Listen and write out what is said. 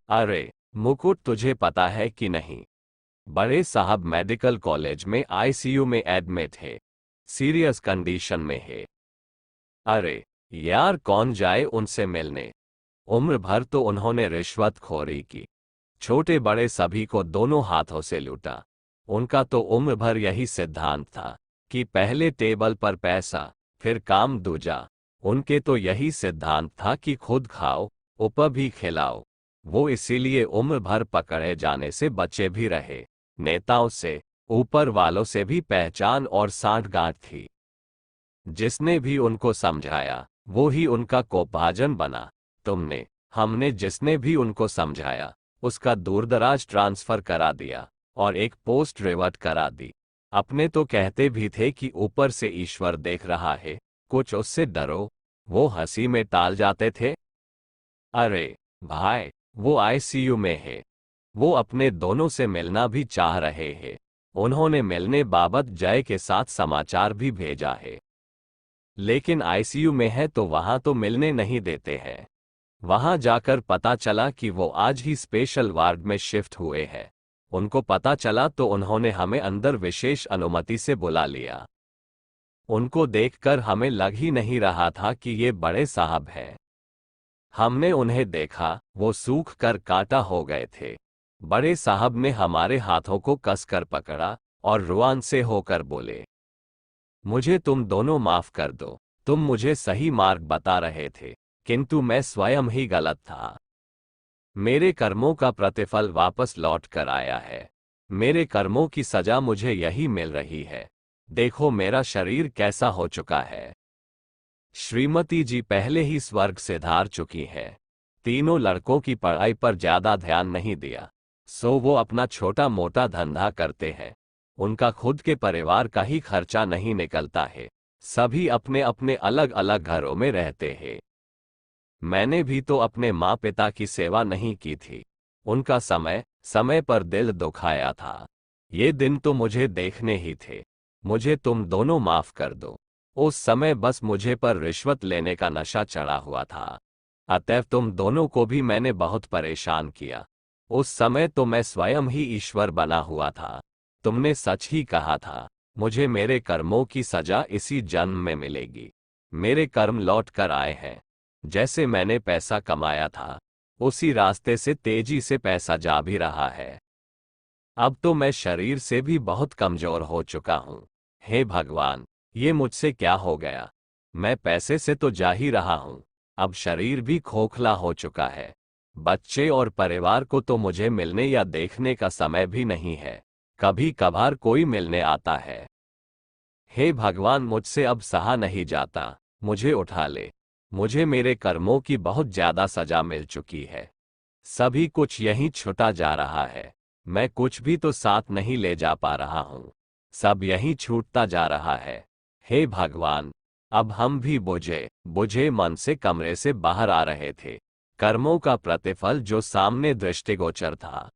अरे मुकुट, तुझे पता है कि नहीं, बड़े साहब मेडिकल कॉलेज में आईसीयू में एडमिट है, सीरियस कंडीशन में है। अरे यार, कौन जाए उनसे मिलने। उम्र भर तो उन्होंने रिश्वतखोरी की, छोटे बड़े सभी को दोनों हाथों से लूटा। उनका तो उम्र भर यही सिद्धांत था कि पहले टेबल पर पैसा, फिर काम दूजा। उनके तो यही सिद्धांत था कि खुद खाओ, ऊपर भी खिलाओ। वो इसीलिए उम्र भर पकड़े जाने से बचे भी रहे। नेताओं से, ऊपर वालों से भी पहचान और सांठगांठ थी। जिसने भी उनको समझाया वो ही उनका कोपभाजन बना। तुमने, हमने, जिसने भी उनको समझाया उसका दूरदराज ट्रांसफर करा दिया और एक पोस्ट रिवर्ट करा दी। अपने तो कहते भी थे कि ऊपर से ईश्वर देख रहा है, कुछ उससे डरो। वो हंसी में टाल जाते थे। अरे भाई, वो आईसीयू में है। वो अपने दोनों से मिलना भी चाह रहे हैं। उन्होंने मिलने बाबत जय के साथ समाचार भी भेजा है, लेकिन आईसीयू में है तो वहां तो मिलने नहीं देते हैं। वहां जाकर पता चला कि वो आज ही स्पेशल वार्ड में शिफ्ट हुए हैं। उनको पता चला तो उन्होंने हमें अंदर विशेष अनुमति से बुला लिया। उनको देखकर हमें लग ही नहीं रहा था कि ये बड़े साहब हैं। हमने उन्हें देखा, वो सूख कर कांटा हो गए थे। बड़े साहब ने हमारे हाथों को कसकर पकड़ा और रुआन से होकर बोले, मुझे तुम दोनों माफ कर दो। तुम मुझे सही मार्ग बता रहे थे, किंतु मैं स्वयं ही गलत था। मेरे कर्मों का प्रतिफल वापस लौट कर आया है। मेरे कर्मों की सजा मुझे यही मिल रही है। देखो मेरा शरीर कैसा हो चुका है। श्रीमती जी पहले ही स्वर्ग से धार चुकी हैं। तीनों लड़कों की पढ़ाई पर ज्यादा ध्यान नहीं दिया, सो वो अपना छोटा मोटा धंधा करते हैं। उनका खुद के परिवार का ही खर्चा नहीं निकलता है। सभी अपने अपने अलग अलग घरों में रहते हैं। मैंने भी तो अपने माँ पिता की सेवा नहीं की थी। उनका समय समय पर दिल दुखाया था। ये दिन तो मुझे देखने ही थे। मुझे तुम दोनों माफ कर दो। उस समय बस मुझे पर रिश्वत लेने का नशा चढ़ा हुआ था। अतएव तुम दोनों को भी मैंने बहुत परेशान किया। उस समय तो मैं स्वयं ही ईश्वर बना हुआ था। तुमने सच ही कहा था, मुझे मेरे कर्मों की सजा इसी जन्म में मिलेगी। मेरे कर्म लौट कर आए हैं। जैसे मैंने पैसा कमाया था, उसी रास्ते से तेजी से पैसा जा भी रहा है। अब तो मैं शरीर से भी बहुत कमजोर हो चुका हूँ। हे भगवान, ये मुझसे क्या हो गया। मैं पैसे से तो जा ही रहा हूँ, अब शरीर भी खोखला हो चुका है। बच्चे और परिवार को तो मुझे मिलने या देखने का समय भी नहीं है। कभी कभार कोई मिलने आता है। हे भगवान, मुझसे अब सहा नहीं जाता, मुझे उठा ले। मुझे मेरे कर्मों की बहुत ज्यादा सजा मिल चुकी है। सभी कुछ यहीं छुटा जा रहा है। मैं कुछ भी तो साथ नहीं ले जा पा रहा हूँ। सब यहीं छूटता जा रहा है। हे भगवान, अब हम भी बुझे बुझे मन से कमरे से बाहर आ रहे थे। कर्मों का प्रतिफल जो सामने दृष्टिगोचर था,